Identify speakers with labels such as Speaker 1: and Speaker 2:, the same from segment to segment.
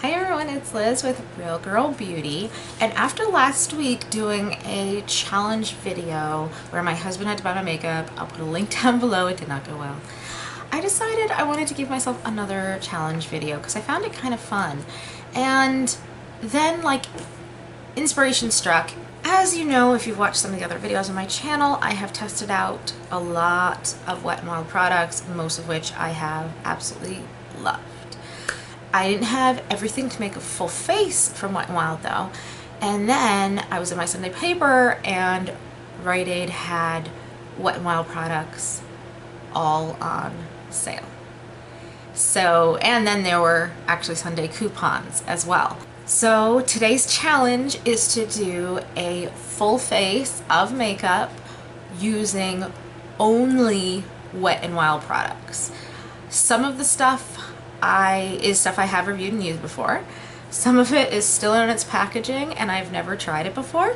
Speaker 1: Hi everyone, it's Liz with Real Girl Beauty, and after last week doing a challenge video where my husband had to buy my makeup, I'll put a link down below, it did not go well, I decided I wanted to give myself another challenge video because I found it kind of fun. And then inspiration struck. As you know, if you've watched some of the other videos on my channel, I have tested out a lot of Wet n Wild products, most of which I have absolutely loved. I didn't have everything to make a full face from Wet n Wild though. And then I was in my Sunday paper and Rite Aid had Wet n Wild products all on sale. So, and then there were actually Sunday coupons as well. So today's challenge is to do a full face of makeup using only Wet n Wild products. Some of the stuff is stuff I have reviewed and used before. Some of it is still in its packaging and I've never tried it before.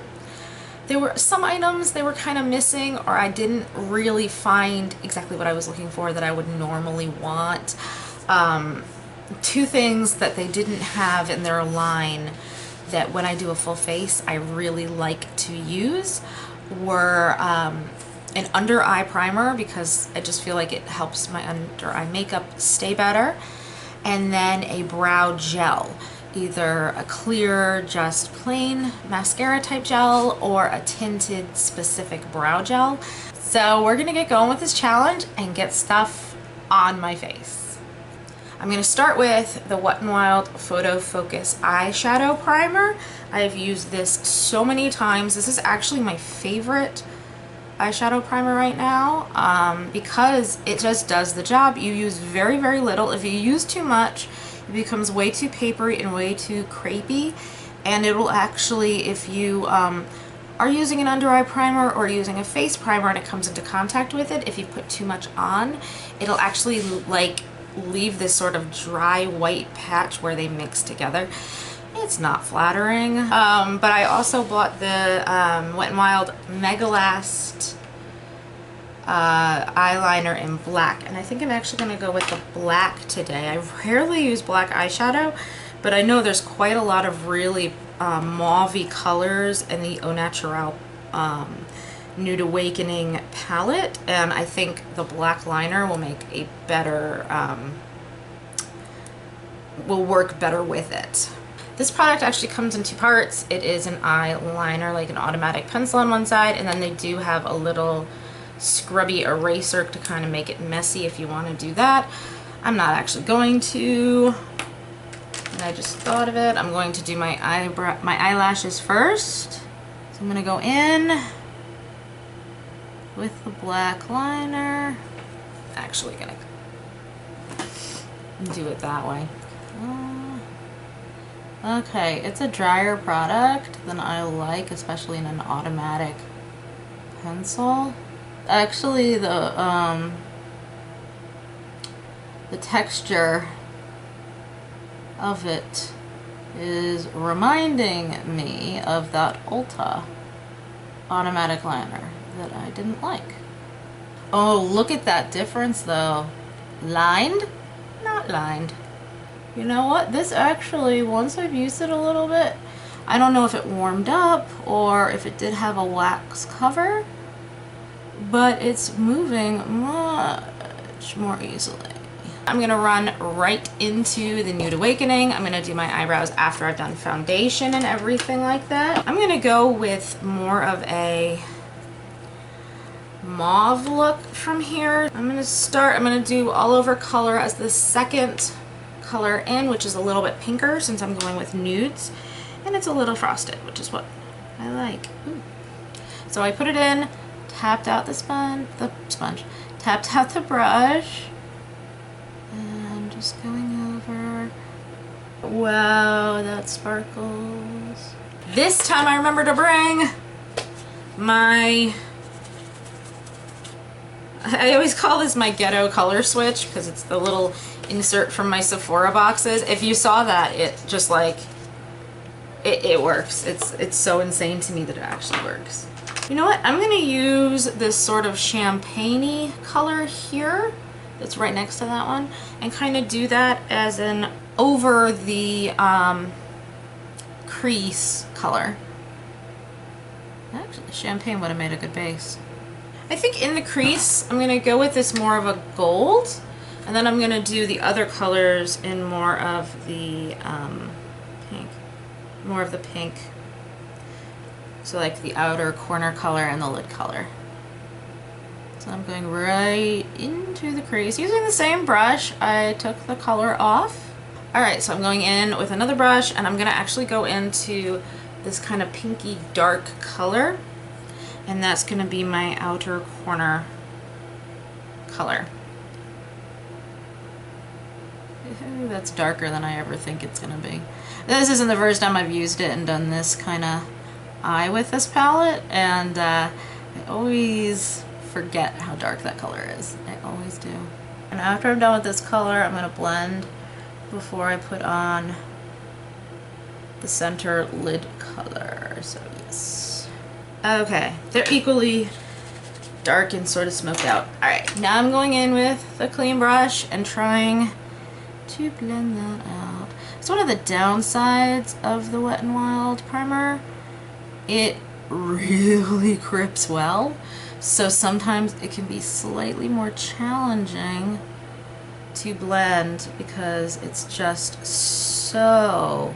Speaker 1: There were some items they were kind of missing, or I didn't really find exactly what I was looking for that I would normally want. Two things that they didn't have in their line that when I do a full face I really like to use were an under eye primer, because I just feel like it helps my under eye makeup stay better, and then a brow gel, either a clear just plain mascara type gel or a tinted specific brow gel. So we're gonna get going with this challenge and get stuff on my face. I'm gonna start with the Wet n Wild Photo Focus eyeshadow primer. I've used this so many times. This is actually my favorite eyeshadow primer right now, because it just does the job. You use very, very little. If you use too much, it becomes way too papery and way too crepey, and it will actually, if you are using an under eye primer or using a face primer and it comes into contact with it, if you put too much on, it'll actually leave this sort of dry white patch where they mix together. It's not flattering. But I also bought the Wet n Wild Mega Last eyeliner in black, and I think I'm actually going to go with the black today. I rarely use black eyeshadow, but I know there's quite a lot of really mauve-y colors in the Au Naturel Nude Awakening palette, and I think the black liner will make a better, will work better with it. This product actually comes in two parts. It is an eyeliner, like an automatic pencil on one side, and then they do have a little scrubby eraser to kind of make it messy if you want to do that. I'm not actually going to, and I just thought of it. I'm going to do my eyelashes first. So I'm going to go in with the black liner. Actually gonna do it that way. Okay, it's a drier product than I like, especially in an automatic pencil. Actually, the texture of it is reminding me of that Ulta automatic liner that I didn't like. Oh, look at that difference though. Lined? Not lined. You know what? This actually, once I've used it a little bit, I don't know if it warmed up or if it did have a wax cover, but it's moving much more easily. I'm gonna run right into the Nude Awakening. I'm gonna do my eyebrows after I've done foundation and everything like that. I'm gonna go with more of a mauve look from here. I'm gonna do all over color as the second color in, which is a little bit pinker since I'm going with nudes, and it's a little frosted, which is what I like. Ooh. So I put it in, tapped out the sponge, tapped out the brush, and just going over. Wow, that sparkles. This time I remember to bring my, I always call this my ghetto color switch because it's the little insert from my Sephora boxes. If you saw that, it just it works. It's so insane to me that it actually works. You know what? I'm gonna use this sort of champagne-y color here that's right next to that one, and kind of do that as an over the crease color. Actually, champagne would have made a good base. I think in the crease, I'm going to go with this more of a gold, and then I'm going to do the other colors in more of the pink. More of the pink. So like the outer corner color and the lid color. So I'm going right into the crease. Using the same brush, I took the color off. Alright, so I'm going in with another brush, and I'm going to actually go into this kind of pinky dark color. And that's going to be my outer corner color. Ooh, that's darker than I ever think it's going to be. This isn't the first time I've used it and done this kind of eye with this palette, and I always forget how dark that color is. I always do. And after I'm done with this color, I'm going to blend before I put on the center lid color. So yes. Okay, they're equally dark and sort of smoked out. Alright, now I'm going in with the clean brush and trying to blend that out. It's one of the downsides of the Wet n Wild primer. It really grips well, so sometimes it can be slightly more challenging to blend because it's just so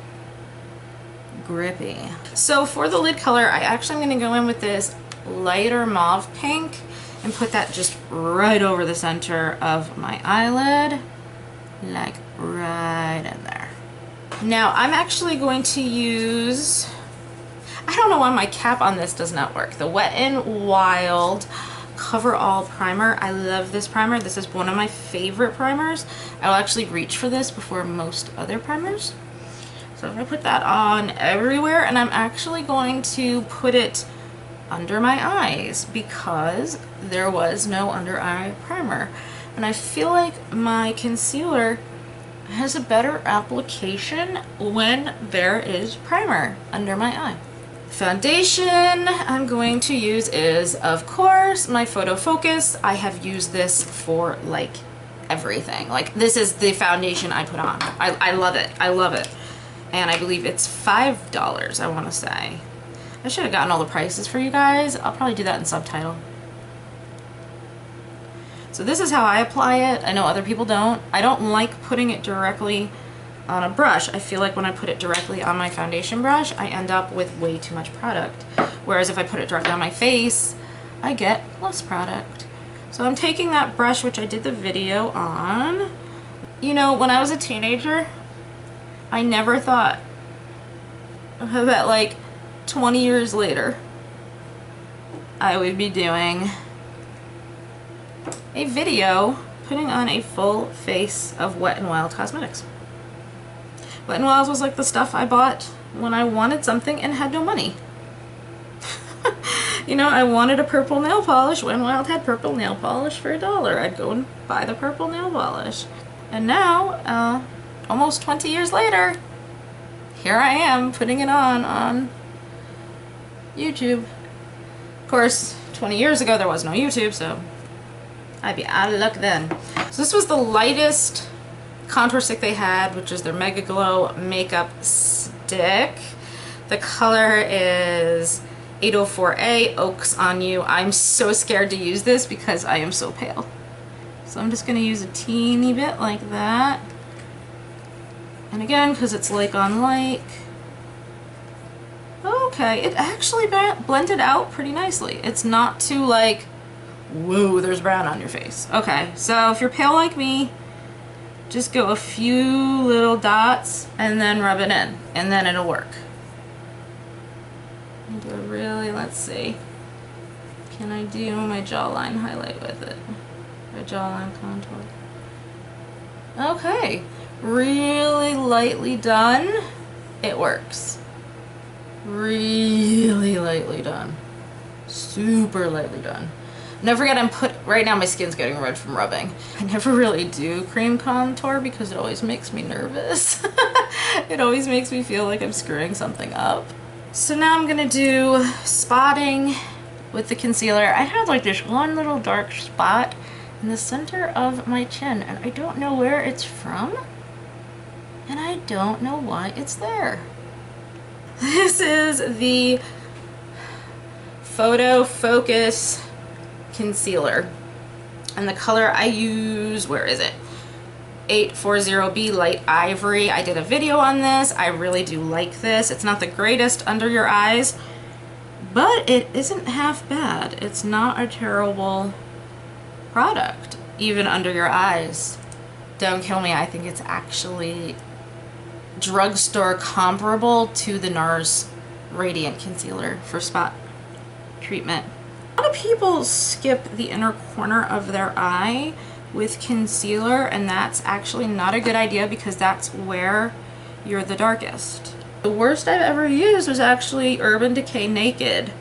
Speaker 1: grippy. So for the lid color, I actually am going to go in with this lighter mauve pink and put that just right over the center of my eyelid, like right in there. Now I'm actually going to use, I don't know why my cap on this does not work, the Wet n Wild Cover All Primer. I love this primer. This is one of my favorite primers. I'll actually reach for this before most other primers. So I'm going to put that on everywhere, and I'm actually going to put it under my eyes because there was no under eye primer. And I feel like my concealer has a better application when there is primer under my eye. Foundation I'm going to use is, of course, my Photo Focus. I have used this for like everything. Like, this is the foundation I put on. I love it. I love it. And I believe it's $5, I want to say. I should have gotten all the prices for you guys. I'll probably do that in subtitle. So this is how I apply it. I know other people don't. I don't like putting it directly on a brush. I feel like when I put it directly on my foundation brush, I end up with way too much product. Whereas if I put it directly on my face, I get less product. So I'm taking that brush, which I did the video on. You know, when I was a teenager, I never thought that like 20 years later, I would be doing a video putting on a full face of Wet n Wild cosmetics. Wet n Wild was like the stuff I bought when I wanted something and had no money. You know, I wanted a purple nail polish. Wet n Wild had purple nail polish for $1. I'd go and buy the purple nail polish. And now, almost 20 years later, here I am putting it on YouTube. Of course, 20 years ago there was no YouTube, so I'd be out of luck then. So this was the lightest contour stick they had, which is their Mega Glow Makeup Stick. The color is 804A, Oaks on You. I'm so scared to use this because I am so pale. So I'm just going to use a teeny bit like that. And again, because it's like on like. Okay, it actually blended out pretty nicely. It's not too like, whoa, there's brown on your face. Okay, so if you're pale like me, just go a few little dots and then rub it in, and then it'll work. But really, let's see. Can I do my jawline highlight with it? My jawline contour. Okay, really lightly done. It works. Really lightly done. Super lightly done. Never forget right now my skin's getting red from rubbing. I never really do cream contour because it always makes me nervous. It always makes me feel like I'm screwing something up. So now I'm gonna do spotting with the concealer. I had like this one little dark spot in the center of my chin, and I don't know where it's from, and I don't know why it's there. This is the Photo Focus concealer, and the color I use, where is it? 840B Light Ivory. I did a video on this. I really do like this. It's not the greatest under your eyes, but it isn't half bad. It's not a terrible product, even under your eyes. Don't kill me, I think it's actually drugstore comparable to the NARS Radiant Concealer for spot treatment. A lot of people skip the inner corner of their eye with concealer, and that's actually not a good idea because that's where you're the darkest. The worst I've ever used was actually Urban Decay Naked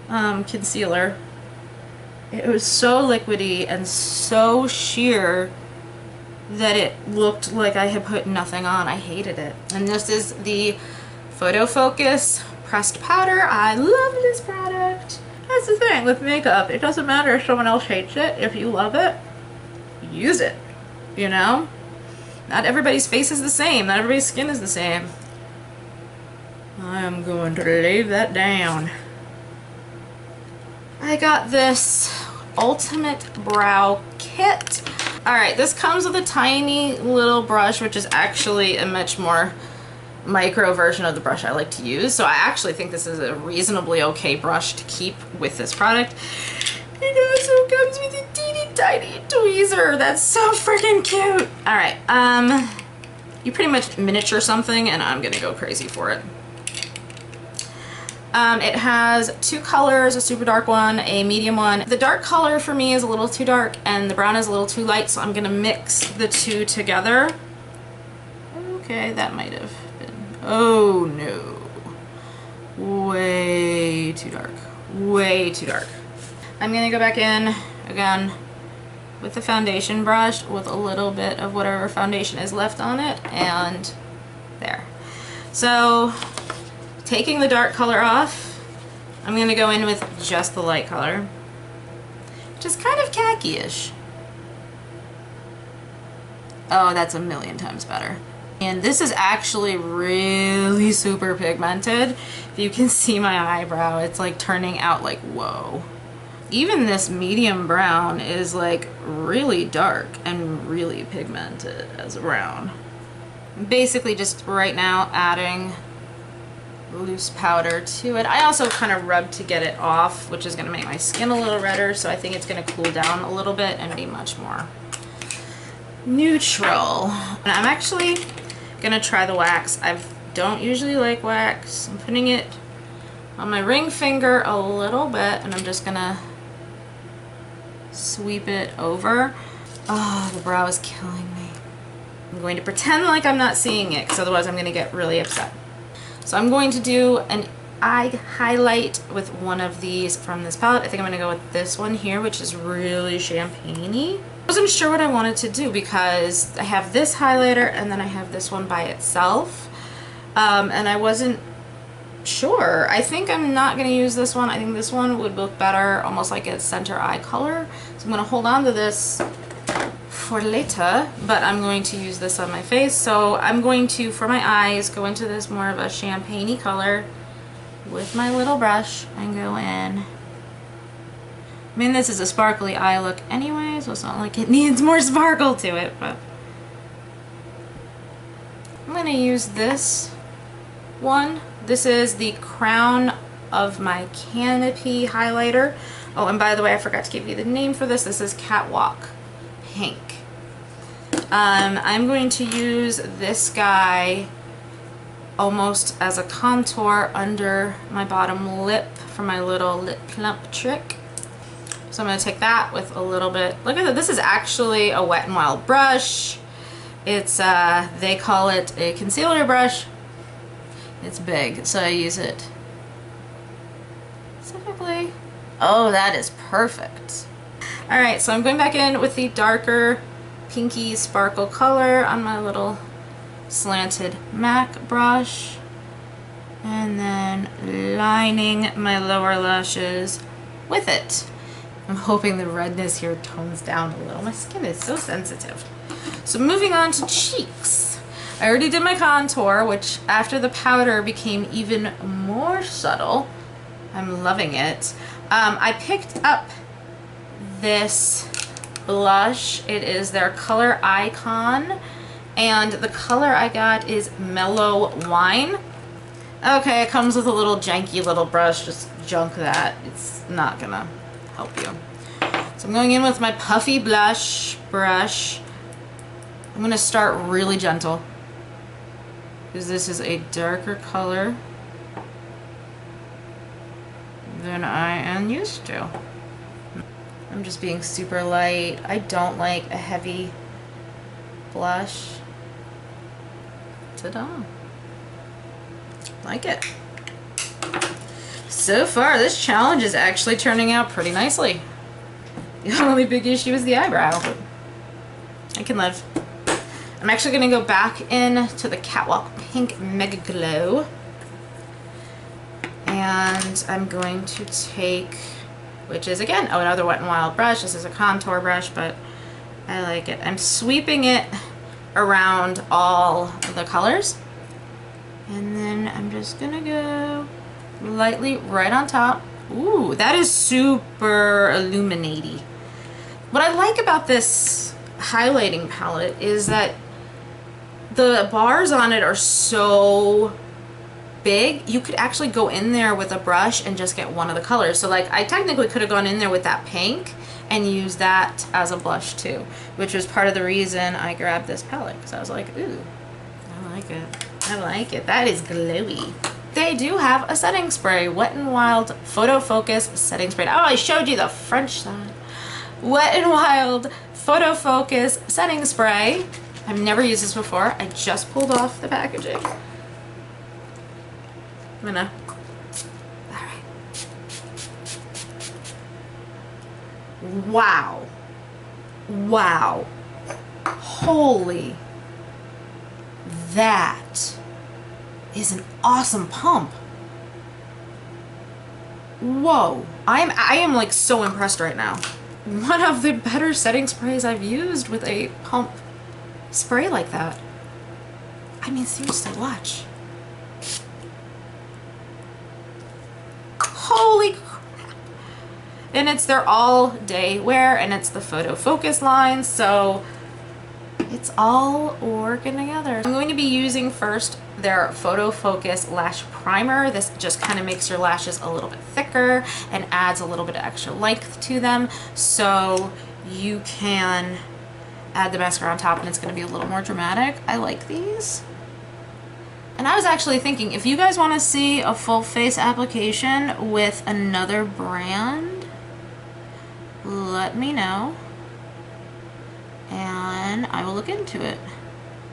Speaker 1: concealer. It was so liquidy and so sheer that it looked like I had put nothing on. I hated it. And this is the Photo Focus pressed powder. I love this product. That's the thing with makeup. It doesn't matter if someone else hates it. If you love it, use it, you know? Not everybody's face is the same. Not everybody's skin is the same. I am going to leave that down. I got this Ultimate Brow Kit. Alright, this comes with a tiny little brush, which is actually a much more micro version of the brush I like to use. So I actually think this is a reasonably okay brush to keep with this product. It also comes with a teeny tiny tweezer. That's so freaking cute. Alright, you pretty much miniature something and I'm gonna go crazy for it. It has two colors, a super dark one, a medium one. The dark color for me is a little too dark and the brown is a little too light, so I'm gonna mix the two together. Okay, that might have been, oh no. Way too dark, way too dark. I'm gonna go back in again with the foundation brush with a little bit of whatever foundation is left on it, and there. So, taking the dark color off, I'm going to go in with just the light color, which is kind of khaki-ish. Oh, that's a million times better. And this is actually really super pigmented. If you can see my eyebrow, it's like turning out like, whoa. Even this medium brown is like really dark and really pigmented as a brown. I'm basically just right now adding loose powder to it. I also kind of rubbed to get it off, which is going to make my skin a little redder, so I think it's going to cool down a little bit and be much more neutral. And I'm actually going to try the wax. I don't usually like wax. I'm putting it on my ring finger a little bit, and I'm just going to sweep it over. Oh, the brow is killing me. I'm going to pretend like I'm not seeing it, because otherwise I'm going to get really upset. So I'm going to do an eye highlight with one of these from this palette. I think I'm going to go with this one here, which is really champagne-y. I wasn't sure what I wanted to do because I have this highlighter and then I have this one by itself. And I wasn't sure. I think I'm not going to use this one. I think this one would look better, almost like a center eye color. So I'm going to hold on to this for later, but I'm going to use this on my face. So I'm going to, for my eyes, go into this more of a champagne-y color with my little brush and go in. I mean, this is a sparkly eye look anyway, so it's not like it needs more sparkle to it, but I'm going to use this one. This is the Crown of My Canopy highlighter. Oh, and by the way, I forgot to give you the name for this. This is Catwalk Pink. I'm going to use this guy almost as a contour under my bottom lip for my little lip plump trick. So I'm going to take that with a little bit. Look at that. This is actually a Wet n Wild brush. It's, they call it a concealer brush. It's big, so I use it specifically. Oh, that is perfect. Alright, so I'm going back in with the darker pinky sparkle color on my little slanted MAC brush, and then lining my lower lashes with it. I'm hoping the redness here tones down a little. My skin is so sensitive. So moving on to cheeks. I already did my contour, which after the powder became even more subtle. I'm loving it. I picked up this blush. It is their Color Icon, and the color I got is Mellow Wine. Okay, it comes with a little janky little brush. Just junk that. It's not gonna help you. So I'm going in with my puffy blush brush. I'm gonna start really gentle because this is a darker color than I am used to. I'm just being super light. I don't like a heavy blush. Ta-da. Like it. So far, this challenge is actually turning out pretty nicely. The only big issue is the eyebrow, but I can live. I'm actually going to go back in to the Catwalk Pink Mega Glow. And I'm going to take, which is again, oh, another Wet n Wild brush. This is a contour brush, but I like it. I'm sweeping it around all of the colors. And then I'm just going to go lightly right on top. Ooh, that is super illuminating. What I like about this highlighting palette is that the bars on it are so big. You could actually go in there with a brush and just get one of the colors. So like I technically could have gone in there with that pink and used that as a blush too, which was part of the reason I grabbed this palette, because I was like, ooh, I like it. I like it. That is glowy. They do have a setting spray, Wet n Wild Photo Focus setting spray. Oh, I showed you the French side. Wet n Wild Photo Focus setting spray. I've never used this before. I just pulled off the packaging. I'm gonna, all right. Wow. Wow. Holy. That is an awesome pump. Whoa. I am like so impressed right now. One of the better setting sprays I've used with a pump spray like that. I mean, seriously, watch. Holy crap. And it's their all day wear, and it's the Photo Focus line, so it's all working together. I'm going to be using first their Photo Focus Lash Primer. This just kind of makes your lashes a little bit thicker and adds a little bit of extra length to them, so you can add the mascara on top and it's going to be a little more dramatic. I like these. And I was actually thinking, if you guys want to see a full face application with another brand, let me know and I will look into it.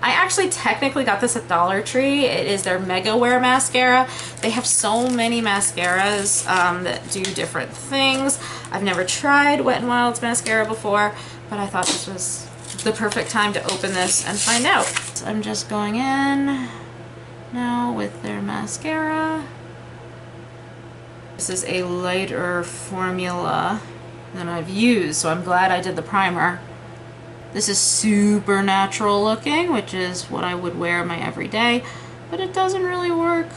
Speaker 1: I actually technically got this at Dollar Tree. It is their Mega Wear mascara. They have so many mascaras that do different things. I've never tried Wet n Wild's mascara before, but I thought this was the perfect time to open this and find out. So I'm just going in now with their mascara. This is a lighter formula than I've used, so I'm glad I did the primer. This is super natural looking, which is what I would wear in my everyday, but it doesn't really work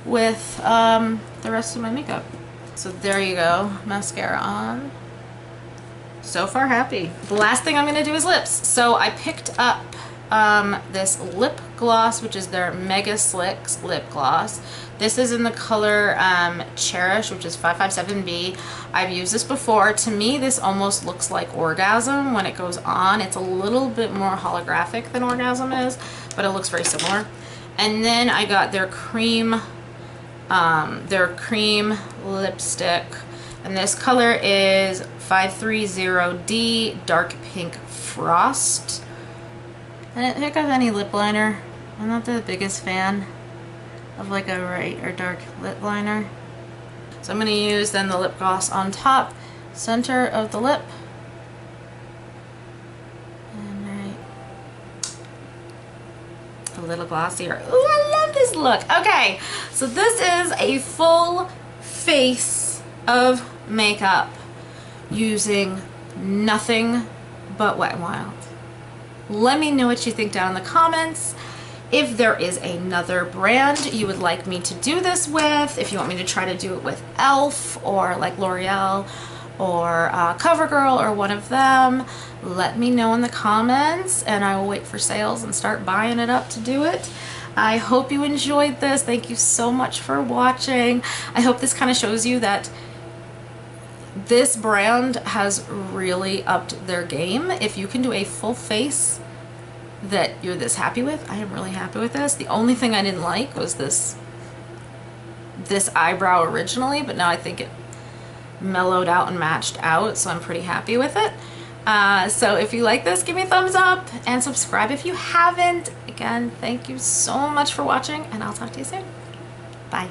Speaker 1: with the rest of my makeup. So there you go, mascara on. So far happy. The last thing I'm gonna do is lips. So I picked up this lip gloss, which is their Mega Slicks lip gloss. This is in the color Cherish, which is 557B. I've used this before. To me, this almost looks like Orgasm when it goes on. It's a little bit more holographic than Orgasm is, but it looks very similar. And then I got their cream lipstick, and this color is 530D Dark Pink Frost. I didn't pick up any lip liner. I'm not the biggest fan of like a bright or dark lip liner. So I'm going to use then the lip gloss on top, center of the lip. And right, a little glossier. Ooh, I love this look. Okay, so this is a full face of makeup. using nothing but Wet n Wild. Let me know what you think down in the comments. If there is another brand you would like me to do this with, if you want me to try to do it with e.l.f. or like L'Oreal or CoverGirl or one of them, let me know in the comments and I will wait for sales and start buying it up to do it. I hope you enjoyed this. Thank you so much for watching. I hope this kind of shows you that this brand has really upped their game. If you can do a full face that you're this happy with, I am really happy with this. The only thing I didn't like was this eyebrow originally, but now I think it mellowed out and matched out, so I'm pretty happy with it. So if you like this, give me a thumbs up and subscribe if you haven't. Again, thank you so much for watching, and I'll talk to you soon. Bye.